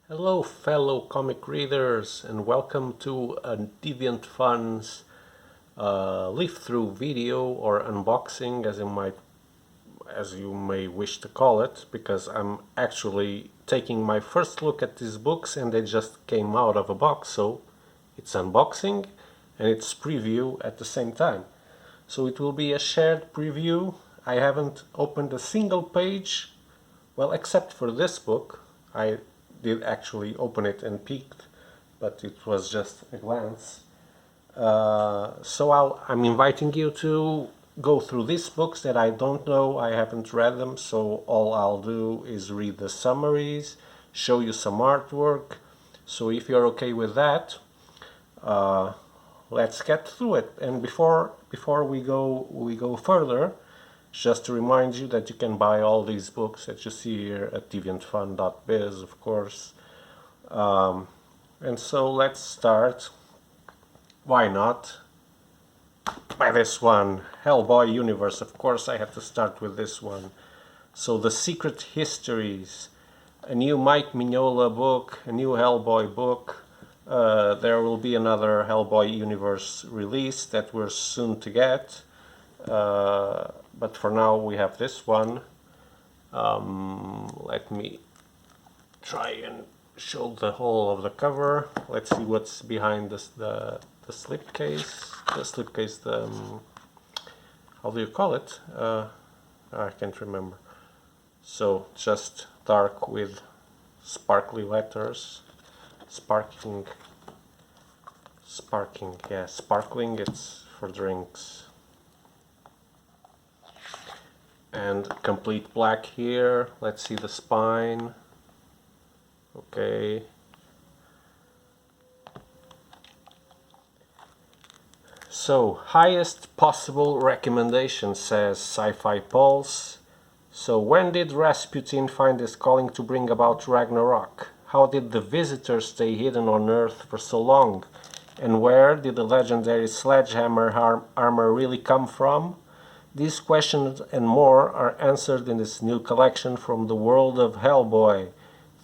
Hello fellow comic readers and welcome to a Deviant.fun's leaf-through video or unboxing as you may wish to call it, because I'm actually taking my first look at these books and they just came out of a box, so it's unboxing and it's preview at the same time. So it will be a shared preview. I haven't opened a single page, well, except for this book. I did actually open it and peeked, but it was just a glance. So I'm inviting you to go through these books that I don't know, I haven't read them, so all I'll do is read the summaries, show you some artwork. So if you're okay with that, let's get through it. And before we go further, just to remind you that you can buy all these books that you see here at Deviant.fun.biz, of course. And so let's start. Why not? By this one, Hellboy Universe. Of course, I have to start with this one. So, The Secret Histories, a new Mike Mignola book, a new Hellboy book. There will be another Hellboy Universe release that we're soon to get. But for now we have this one. Let me try and show the whole of the cover. Let's see what's behind this, the slipcase. The slipcase, how do you call it? I can't remember. So just dark with sparkly letters. Sparkling, yeah, sparkling, it's for drinks. And complete black here. Let's see the spine. Okay. So, highest possible recommendation, says Sci-Fi Pulse. So, when did Rasputin find his calling to bring about Ragnarok? How did the Visitor stay hidden on Earth for so long? And where did the legendary sledgehammer armor really come from? These questions and more are answered in this new collection from the world of Hellboy.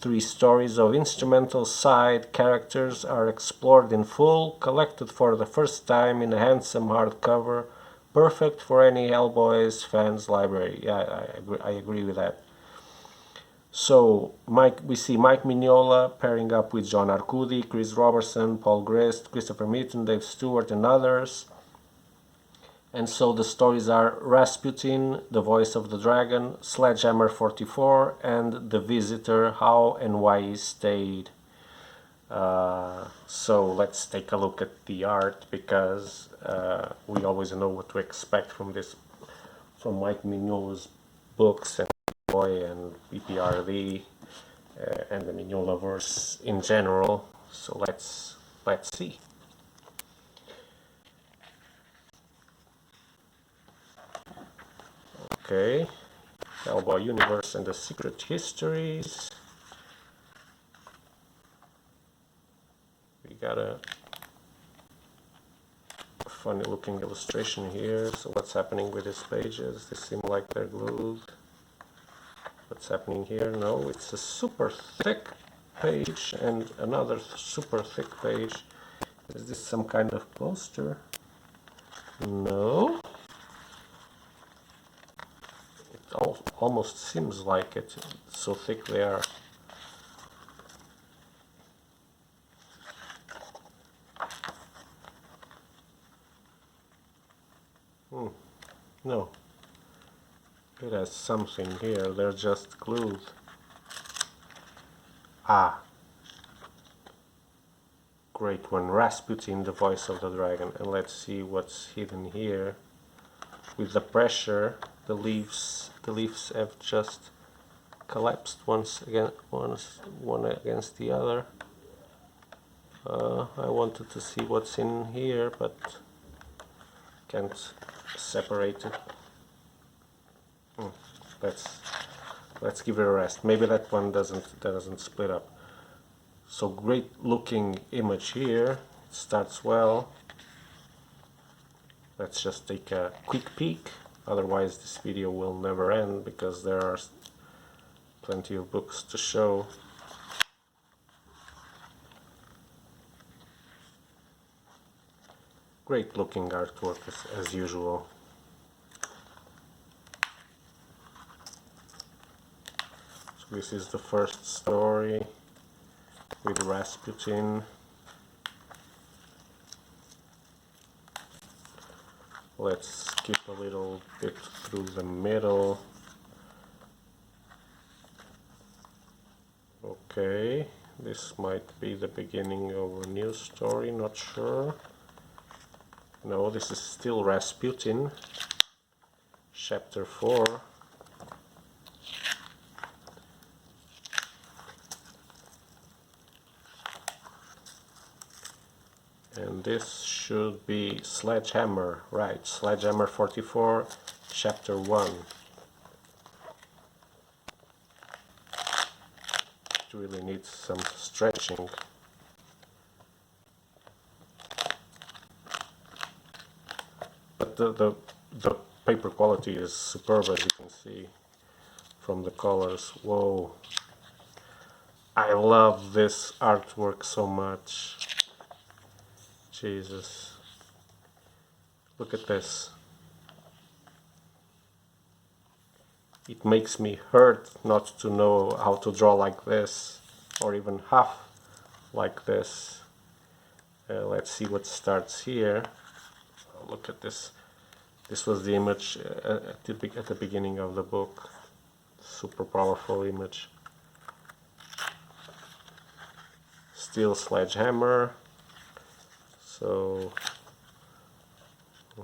3 stories of instrumental side characters are explored in full, collected for the first time in a handsome hardcover, perfect for any Hellboy's fans library. Yeah, I agree with that. So we see Mike Mignola pairing up with John Arcudi, Chris Robertson, Paul Grist, Christopher Meaton, Dave Stewart, and others. And so the stories are Rasputin, the voice of the dragon, Sledgehammer 44, and the Visitor, how and why he stayed. So let's take a look at the art, because we always know what to expect from Mike Mignola's books and Boy and BPRD and the Mignolaverse in general. So let's see. Okay, Hellboy Universe and the Secret Histories. We got a funny looking illustration here. So what's happening with these pages? They seem like they're glued. What's happening here? No, it's a super thick page and another super thick page. Is this some kind of poster? No. Almost seems like it, so thick they are. No, it has something here, they're just glued. Ah, great one, Rasputin, the voice of the dragon. And let's see what's hidden here. With the pressure, the leaves have just collapsed one against the other. I wanted to see what's in here, but can't separate it. Let's give it a rest. Maybe that one doesn't split up. So great looking image here. It starts well. Let's just take a quick peek, otherwise this video will never end because there are plenty of books to show. Great looking artwork as usual. So this is the first story with Rasputin. Let's skip a little bit through the middle. Okay, this might be the beginning of a new story, not sure. No, this is still Rasputin, chapter 4. And this should be Sledgehammer, right, Sledgehammer 44, chapter 1. It really needs some stretching. But the paper quality is superb, as you can see from the colors. Whoa, I love this artwork so much. Jesus, look at this. It makes me hurt not to know how to draw like this, or even half like this. Let's see what starts here. Look at this. This was the image at the beginning of the book. Super powerful image. Still Sledgehammer. So,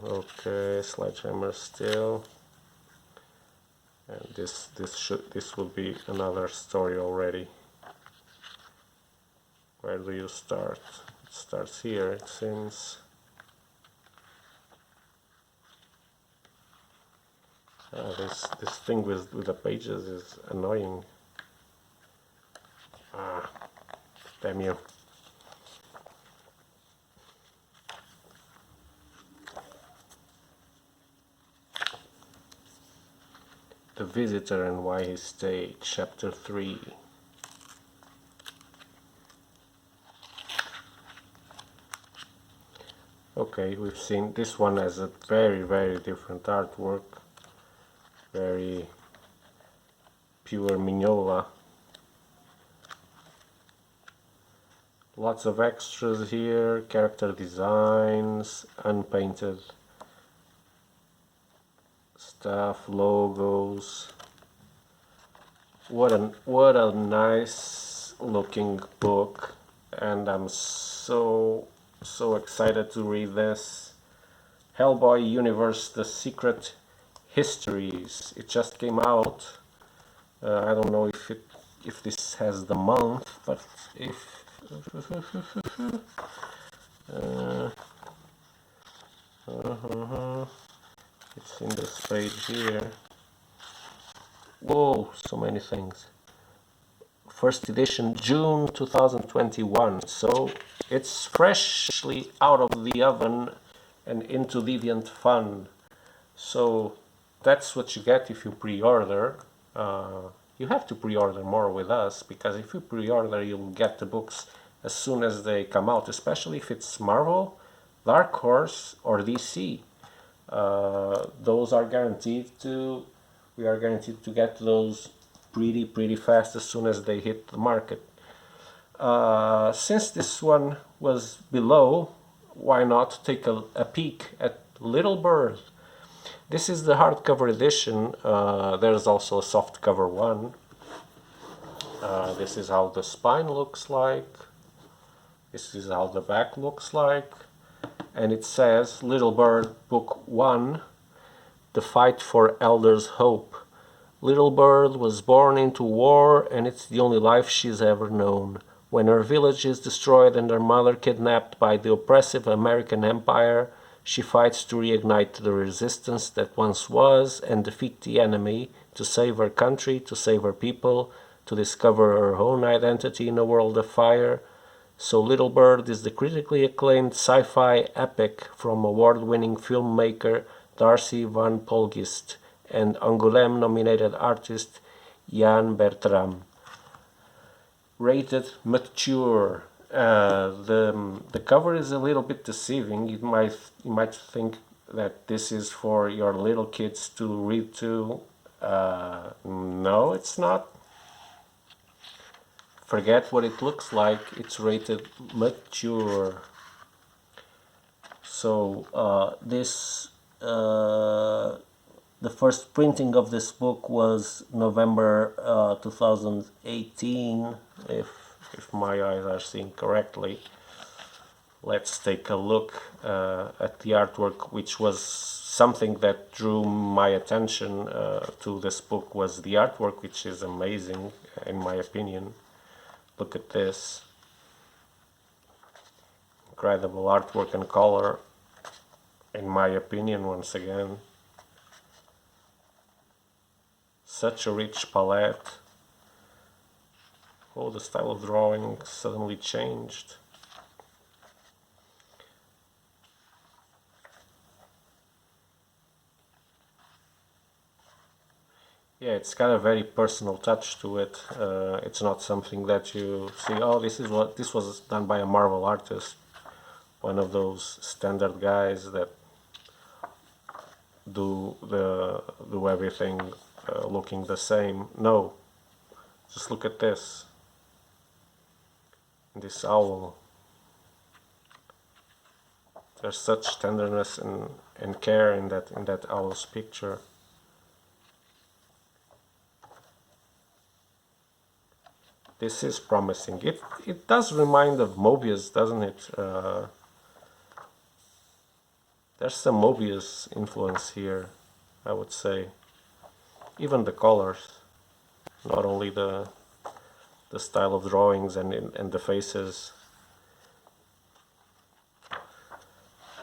okay, Sledgehammer still. And this will be another story already. Where do you start? It starts here, it seems. This thing with the pages is annoying. Ah, damn you. The Visitor and Why He Stayed, chapter 3. Okay, we've seen this one has a very different artwork. Very pure Mignola. Lots of extras here, character designs, unpainted stuff, logos. What a nice looking book, and I'm so excited to read this. Hellboy Universe, The Secret Histories. It just came out. I don't know if this has the month, but if it's in this page here. Whoa, so many things. First edition, June 2021. So it's freshly out of the oven and into Deviant.fun. So that's what you get if you pre-order. You have to pre-order more with us, because if you pre-order, you'll get the books as soon as they come out, especially if it's Marvel, Dark Horse, or DC. Those are guaranteed to. We are guaranteed to get those pretty fast as soon as they hit the market. Since this one was below, why not take a peek at Little Bird? This is the hardcover edition. There's also a softcover one. This is how the spine looks like. This is how the back looks like. And it says Little Bird Book 1, The Fight for Elder's Hope. Little Bird was born into war, and it's the only life she's ever known. When her village is destroyed and her mother kidnapped by the oppressive American Empire, she fights to reignite the resistance that once was and defeat the enemy, to save her country, to save her people, to discover her own identity in a world of fire. So Little Bird is the critically acclaimed sci-fi epic from award-winning filmmaker Darcy van Polgist and Angoulême-nominated artist Jan Bertram. Rated mature. The cover is a little bit deceiving. You might think that this is for your little kids to read to. No, it's not. Forget what it looks like. It's rated mature. So the first printing of this book was November 2018, if my eyes are seeing correctly. Let's take a look at the artwork, which was something that drew my attention to this book, was the artwork, which is amazing in my opinion. Look at this. Incredible artwork and color, in my opinion, once again. Such a rich palette. Oh, the style of drawing suddenly changed. Yeah, it's got a very personal touch to it. It's not something that you see, oh, this was done by a Marvel artist, one of those standard guys that do everything looking the same. No, just look at this owl. There's such tenderness and care in that owl's picture. This is promising. It does remind of Mobius, doesn't it? There's some Mobius influence here, I would say. Even the colors, not only the style of drawings and the faces.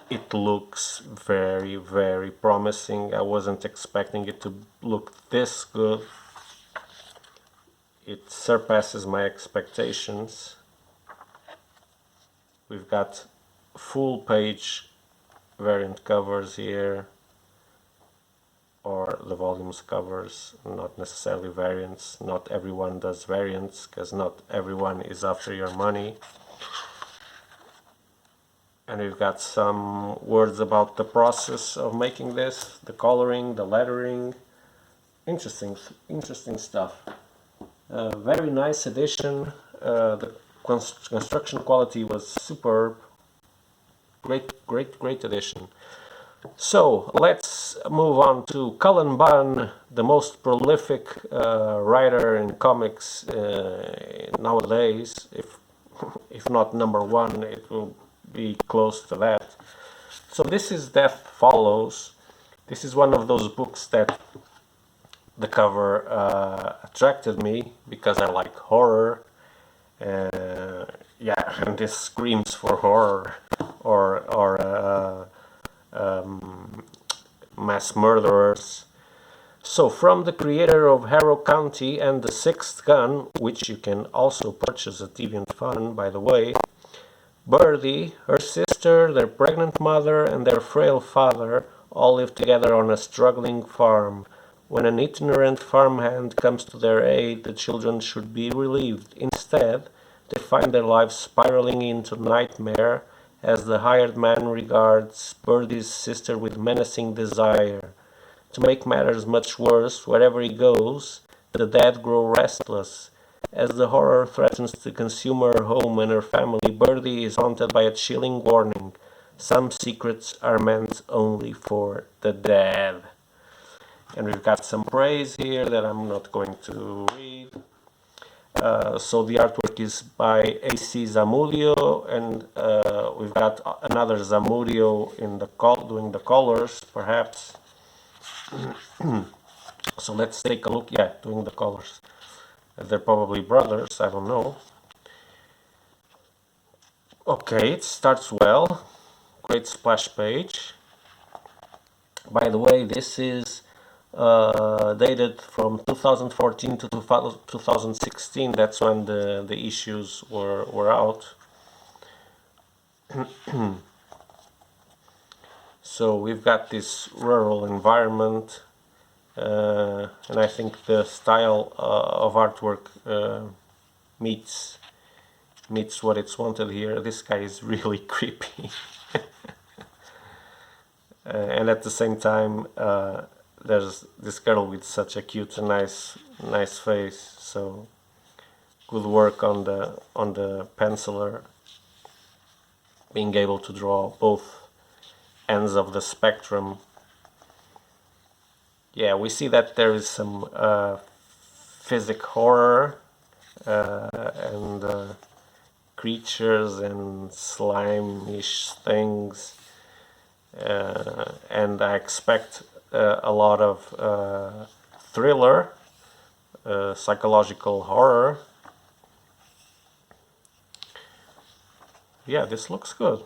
It looks very, very promising. I wasn't expecting it to look this good. It surpasses my expectations. We've got full page variant covers here, or the volumes covers, not necessarily variants. Not everyone does variants, because not everyone is after your money. And we've got some words about the process of making this, the coloring, the lettering. Interesting stuff. Very nice edition. The construction quality was superb. Great edition. So let's move on to Cullen Bunn, the most prolific writer in comics nowadays. If not number one, it will be close to that. So this is Death Follows. This is one of those books that the cover attracted me because I like horror. Yeah, and this screams for horror or mass murderers. So from the creator of Harrow County and The Sixth Gun, which you can also purchase at Deviant.fun, by the way, Birdie, her sister, their pregnant mother, and their frail father all live together on a struggling farm. When an itinerant farmhand comes to their aid, the children should be relieved. Instead, they find their lives spiraling into nightmare as the hired man regards Birdie's sister with menacing desire. To make matters much worse, wherever he goes, the dead grow restless. As the horror threatens to consume her home and her family, Birdie is haunted by a chilling warning. Some secrets are meant only for the dead. And we've got some praise here that I'm not going to read. So the artwork is by A.C. Zamudio, and we've got another Zamudio in doing the colors, perhaps. So let's take a look. Yeah, doing the colors. They're probably brothers, I don't know. Okay, it starts well. Great splash page. By the way, this is dated from 2014 to 2016. That's when the issues were out. So we've got this rural environment, and I think the style of artwork meets meets what it's wanted here. This guy is really creepy. And at the same time, there's this girl with such a cute and nice face. So good work on the penciler, being able to draw both ends of the spectrum. Yeah, we see that there is some physic horror and creatures and slime-ish things, and I expect a lot of thriller, psychological horror. Yeah, this looks good.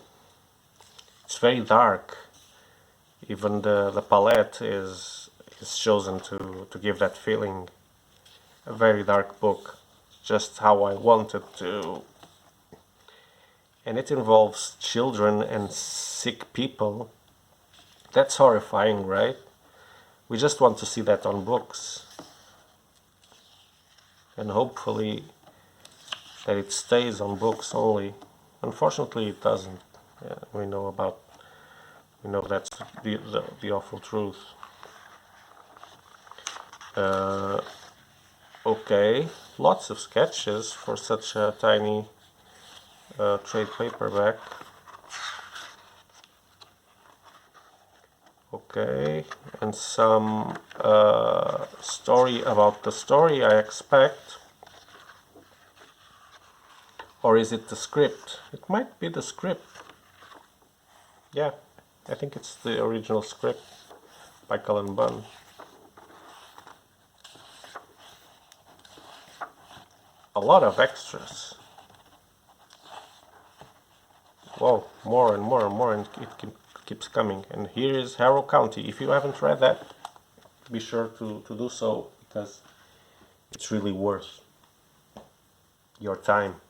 It's very dark. Even the palette is chosen to give that feeling. A very dark book, just how I wanted to. And it involves children and sick people. That's horrifying, right? We just want to see that on books. And hopefully that it stays on books only. Unfortunately it doesn't. Yeah, we know that's the awful truth. Okay, lots of sketches for such a tiny trade paperback. Okay, and some story about the story, I expect. Or is it the script? It might be the script. Yeah, I think it's the original script by Cullen Bunn. A lot of extras. Whoa, more and more and more, and it keeps coming. And here is Harrow County. If you haven't read that, be sure to do so, because it's really worth your time.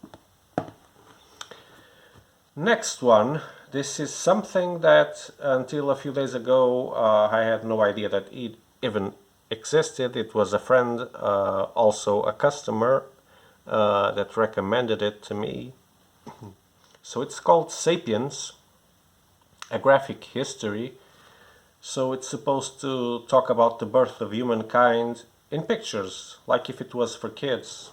Next one. This is something that until a few days ago I had no idea that it even existed. It was a friend, also a customer, that recommended it to me. So it's called Sapiens, a graphic history. So it's supposed to talk about the birth of humankind in pictures, like if it was for kids.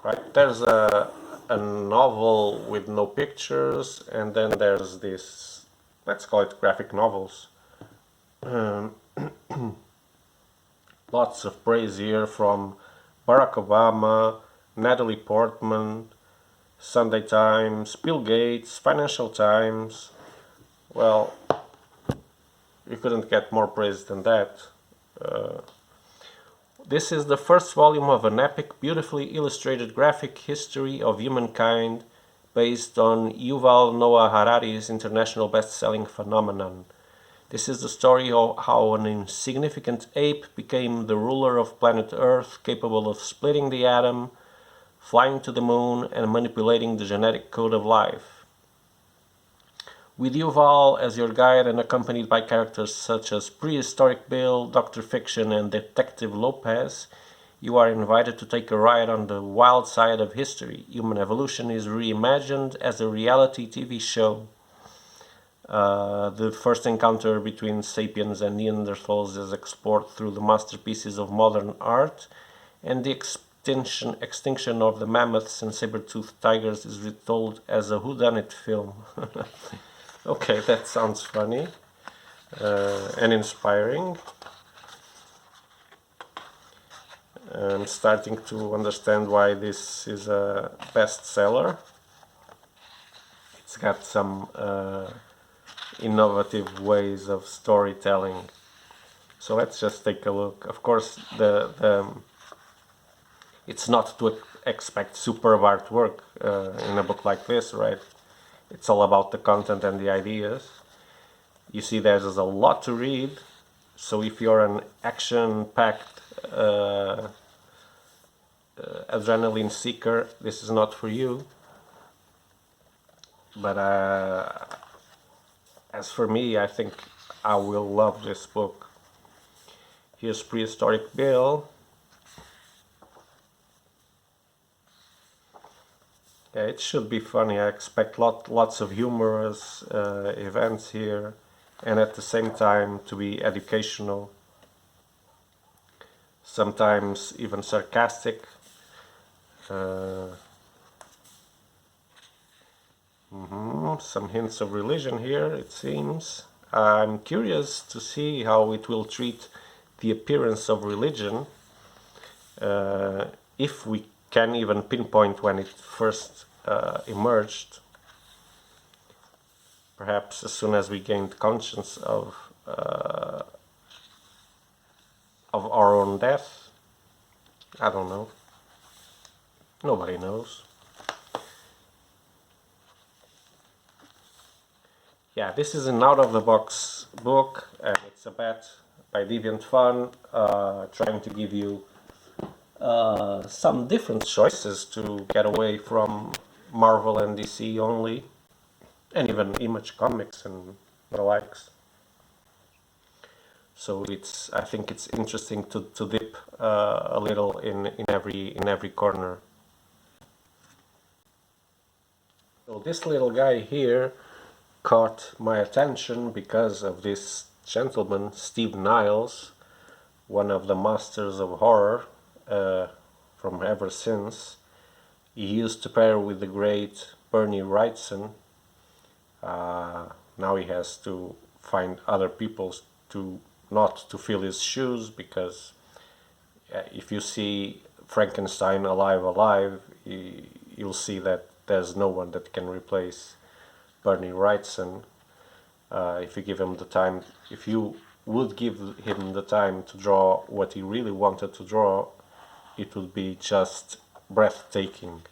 Right? There's a novel with no pictures, and then there's this, let's call it graphic novels. Lots of praise here from Barack Obama, Natalie Portman, Sunday Times, Bill Gates, Financial Times. Well, you couldn't get more praise than that. This is the first volume of an epic, beautifully illustrated graphic history of humankind based on Yuval Noah Harari's international best-selling phenomenon. This is the story of how an insignificant ape became the ruler of planet Earth, capable of splitting the atom, flying to the moon, and manipulating the genetic code of life. With Yuval as your guide and accompanied by characters such as Prehistoric Bill, Dr. Fiction, and Detective Lopez, you are invited to take a ride on the wild side of history. Human evolution is reimagined as a reality TV show. The first encounter between sapiens and Neanderthals is explored through the masterpieces of modern art, and the extinction of the mammoths and saber-toothed tigers is retold as a whodunit film. Okay, that sounds funny and inspiring. I'm starting to understand why this is a bestseller. It's got some innovative ways of storytelling. So let's just take a look. Of course, it's not to expect superb artwork in a book like this, right? It's all about the content and the ideas. You see there's a lot to read, so if you're an action-packed adrenaline seeker, this is not for you. But as for me, I think I will love this book. Here's Prehistoric Bill. Yeah, it should be funny. I expect lots of humorous events here, and at the same time to be educational, sometimes even sarcastic. Some hints of religion here, it seems. I'm curious to see how it will treat the appearance of religion, if we can even pinpoint when it first emerged. Perhaps as soon as we gained conscience of our own death. I don't know. Nobody knows. Yeah, this is an out-of-the-box book, and it's a bet by Deviant.fun, trying to give you some different choices to get away from Marvel and DC only, and even Image Comics and the likes. So I think it's interesting to dip a little in every corner. So this little guy here caught my attention because of this gentleman, Steve Niles, one of the masters of horror from ever since. He used to pair with the great Bernie Wrightson. Now he has to find other people not to fill his shoes, because if you see Frankenstein alive, you'll see that there's no one that can replace Bernie Wrightson. If you give him the time, if you would give him the time to draw what he really wanted to draw, it would be just breathtaking.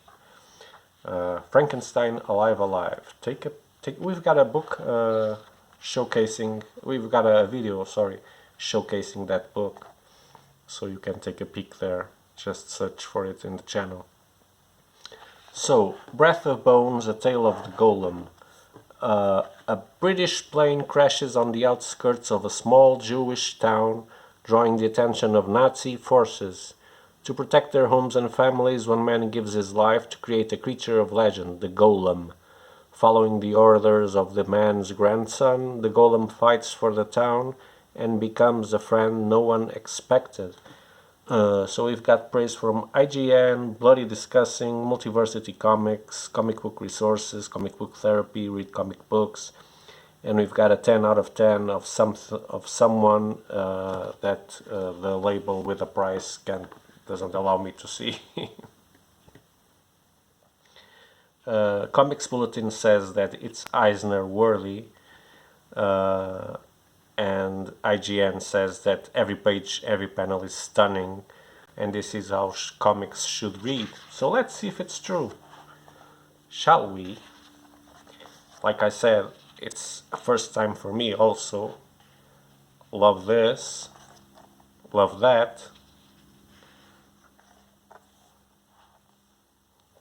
Frankenstein alive. We've got a book we've got a video, showcasing that book, so you can take a peek there. Just search for it in the channel. So, Breath of Bones, A Tale of the Golem. A British plane crashes on the outskirts of a small Jewish town, drawing the attention of Nazi forces. To protect their homes and families, one man gives his life to create a creature of legend, the Golem. Following the orders of the man's grandson, the Golem fights for the town and becomes a friend no one expected. So we've got praise from IGN, Bloody Discussing, Multiversity Comics, Comic Book Resources, Comic Book Therapy, Read Comic Books, and we've got a 10 out of 10 of someone that the label with a price doesn't allow me to see. Comics Bulletin says that it's Eisner worthy, and IGN says that every page, every panel is stunning, and this is how comics should read. So let's see if it's true. Shall we? Like I said, it's a first time for me also. Love this. Love that.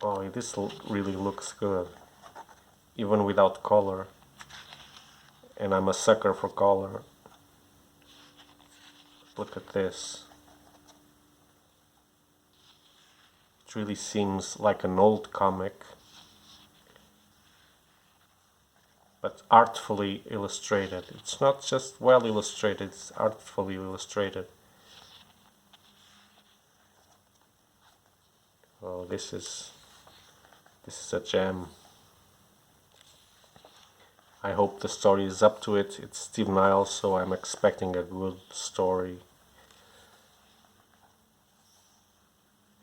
Oh, this really looks good, even without color. And I'm a sucker for color. Look at this. It really seems like an old comic, but artfully illustrated. It's not just well illustrated, it's artfully illustrated. Oh, this is a gem. I hope the story is up to it. It's Steve Niles, so I'm expecting a good story.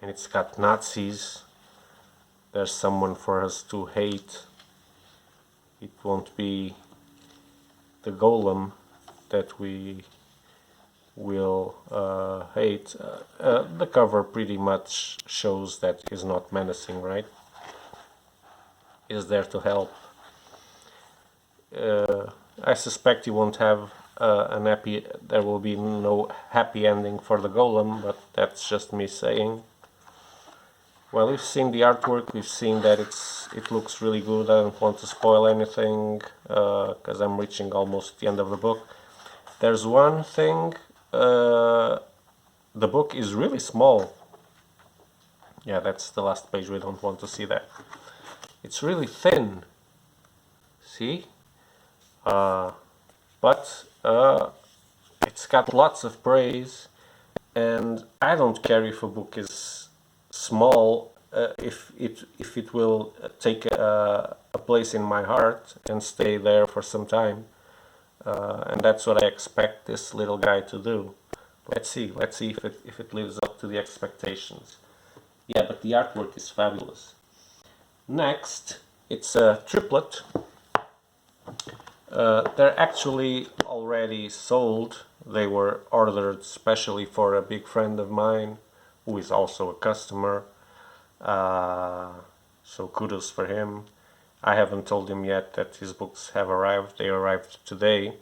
And it's got Nazis. There's someone for us to hate. It won't be the Golem that we will hate. The cover pretty much shows that he's not menacing, right? Is there to help. I suspect you won't have there will be no happy ending for the Golem, but that's just me saying. Well, we've seen the artwork, we've seen that it looks really good. I don't want to spoil anything, because I'm reaching almost the end of the book. There's one thing, the book is really small. Yeah, that's the last page, we don't want to see that. It's really thin, see? But it's got lots of praise, and I don't care if a book is small, if it will take a place in my heart and stay there for some time, and that's what I expect this little guy to do. Let's see if it lives up to the expectations. Yeah, but the artwork is fabulous. Next, it's a triplet. They're actually already sold. They were ordered specially for a big friend of mine who is also a customer. So kudos for him. I haven't told him yet that his books have arrived. They arrived today.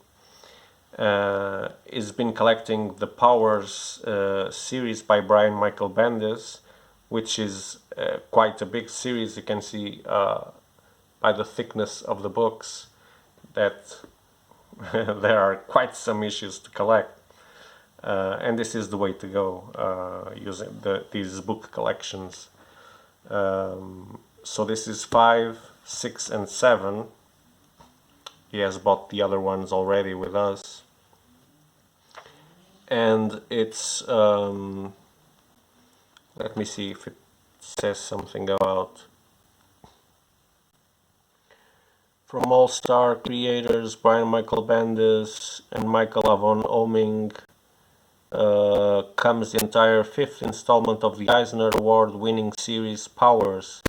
He's been collecting the Powers series by Brian Michael Bendis, which is quite a big series. You can see by the thickness of the books that there are quite some issues to collect, and this is the way to go, using these book collections. So this is 5, 6 and 7. He has bought the other ones already with us, and it's let me see if it says something about from all-star creators Brian Michael Bendis and Michael Avon Oeming comes the entire 5th installment of the Eisner Award-winning series Powers.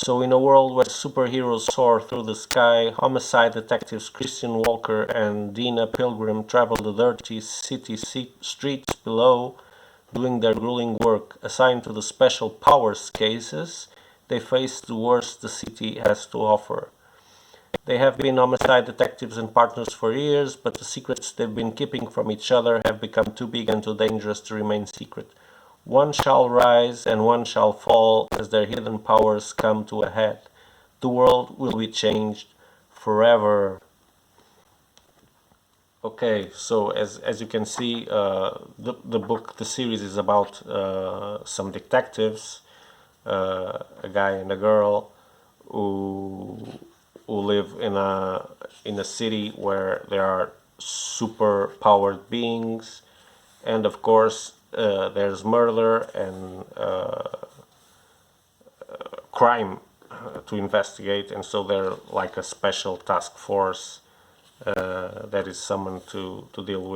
So in a world where superheroes soar through the sky, homicide detectives Christian Walker and Dina Pilgrim travel the dirty city streets below, doing their grueling work. Assigned to the special Powers cases, they face the worst the city has to offer. They have been homicide detectives and partners for years, but the secrets they've been keeping from each other have become too big and too dangerous to remain secret. One shall rise and one shall fall as their hidden powers come to a head. The world will be changed forever. Okay, so as you can see, the series is about some detectives, a guy and a girl who live in a city where there are super powered beings, and of course there's murder and crime to investigate, and so they're like a special task force that is summoned to deal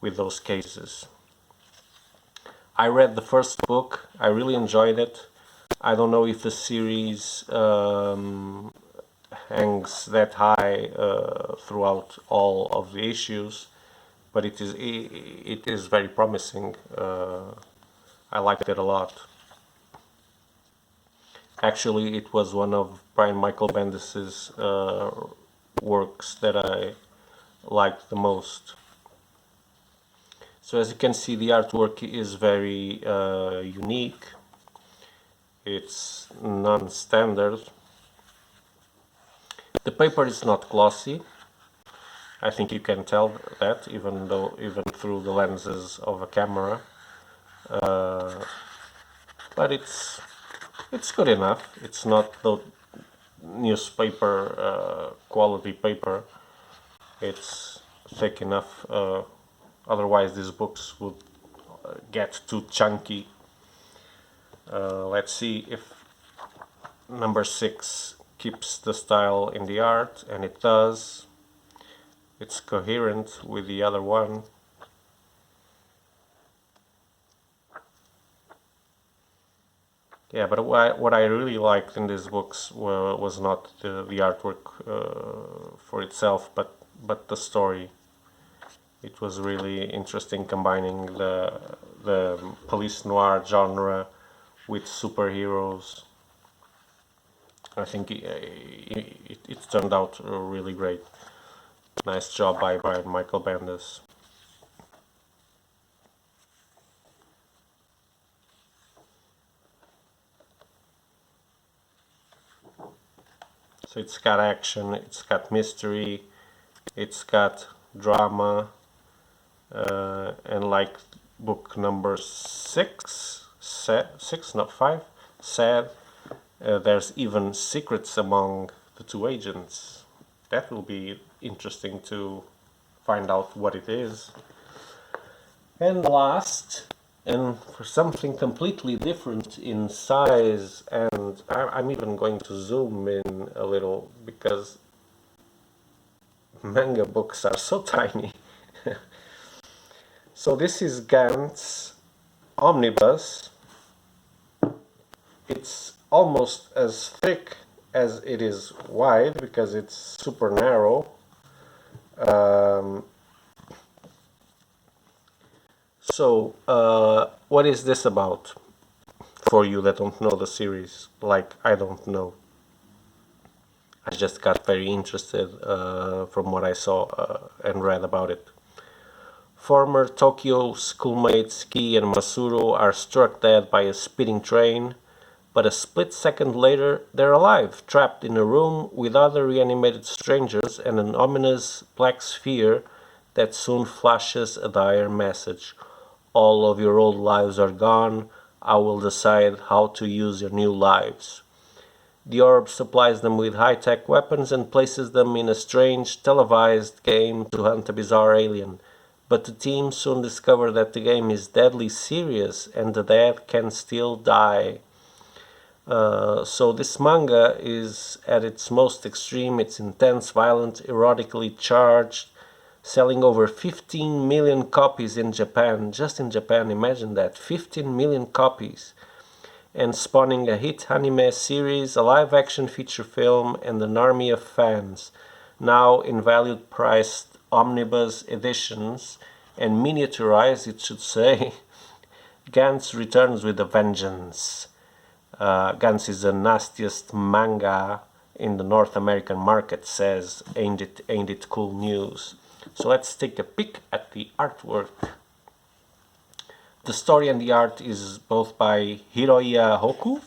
with those cases. I read the first book. I really enjoyed it. I don't know if the series hangs that high throughout all of the issues, but it is very promising. I liked it a lot. Actually, it was one of Brian Michael Bendis's works that I liked the most. So as you can see, the artwork is very unique. It's non-standard. The paper is not glossy. I think you can tell that even through the lenses of a camera. But it's good enough. It's not the newspaper quality paper. It's thick enough. Otherwise, these books would get too chunky. Let's see if number 6 keeps the style in the art, and it does. It's coherent with the other one. Yeah, but what I really liked in these books was not the artwork for itself, but the story. It was really interesting combining the police noir genre with superheroes. I think it turned out really great. Nice job by Brian Michael Bendis. So it's got action, it's got mystery, it's got drama, and like book number 6, not 5, Sad, there's even secrets among the two agents. That will be interesting to find out what it is. And last, and for something completely different in size, and I'm even going to zoom in a little because manga books are so tiny. So this is Gantz Omnibus. It's almost as thick as it is wide because it's super narrow. What is this about? For you that don't know the series, like I don't know. I just got very interested from what I saw and read about it. Former Tokyo schoolmates Ki and Masuro are struck dead by a speeding train, but a split second later they're alive, trapped in a room with other reanimated strangers and an ominous black sphere that soon flashes a dire message. All of your old lives are gone. I will decide how to use your new lives. The orb supplies them with high-tech weapons and places them in a strange, televised game to hunt a bizarre alien. But the team soon discover that the game is deadly serious and the dead can still die. So this manga is at its most extreme. It's intense, violent, erotically charged, selling over 15 million copies in Japan. Just in Japan, imagine that, 15 million copies. And spawning a hit anime series, a live-action feature film, and an army of fans. Now in value-priced omnibus editions, and miniaturized, it should say. Gantz returns with a vengeance. Gantz is the nastiest manga in the North American market, says ain't it cool news. So let's take a peek at the artwork. The story and the art is both by Hiroya Hoku.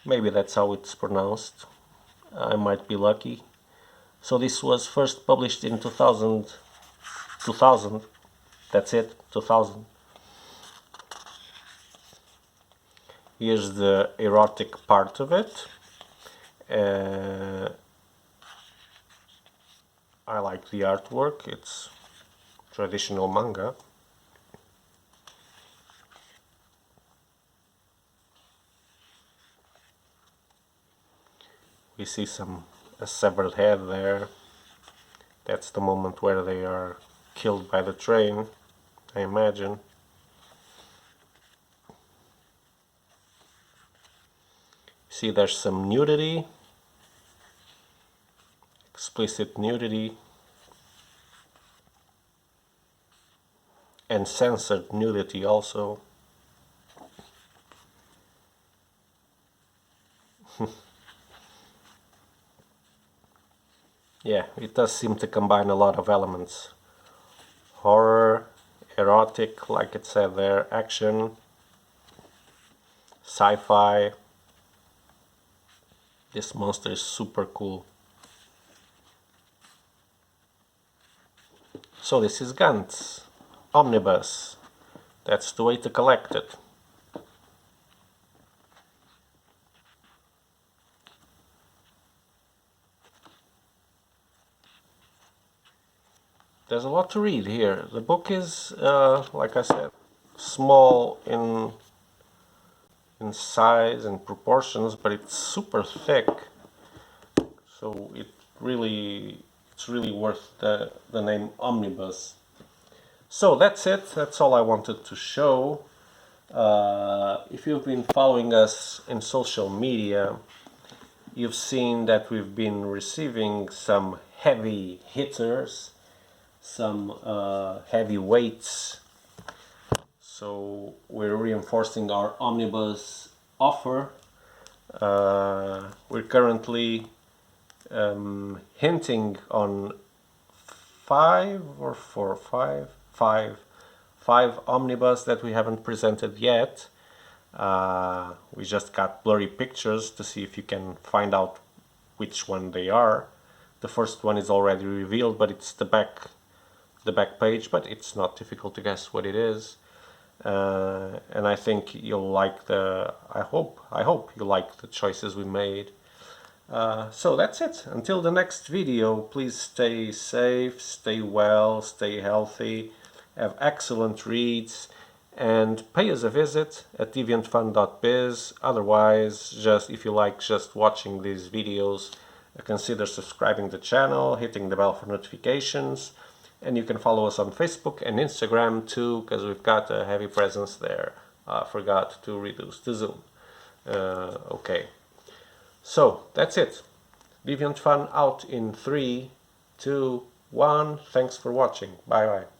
Maybe that's how it's pronounced. I might be lucky. So this was first published in 2000. That's it, 2000. Here's the erotic part of it. I like the artwork. It's traditional manga. We see a severed head there. That's the moment where they are killed by the train, I imagine. See, there's some nudity, explicit nudity, and censored nudity also. Yeah, it does seem to combine a lot of elements. Horror, erotic, like it said there, action, sci-fi. This monster is super cool. So this is Gantz Omnibus. That's the way to collect it. There's a lot to read here. The book is, like I said, small in size and proportions, but it's super thick. So it's really worth the name Omnibus. So that's it. That's all I wanted to show. If you've been following us in social media, you've seen that we've been receiving some heavy hitters, some heavy weights. So we're reinforcing our omnibus offer. We're currently hinting on five omnibus that we haven't presented yet. We just got blurry pictures to see if you can find out which one they are. The first one is already revealed, but it's the back page, but it's not difficult to guess what it is. and I think you'll like the. I hope you like the choices we made. So that's it. Until the next video, please stay safe, stay well, stay healthy, have excellent reads, and pay us a visit at Deviant.fun.biz. Otherwise, just if you like just watching these videos, consider subscribing to the channel, hitting the bell for notifications, and you can follow us on Facebook and Instagram too, because we've got a heavy presence there. Forgot to reduce the zoom. Okay. So, that's it. Deviant Fun out in 3, 2, 1. Thanks for watching. Bye bye.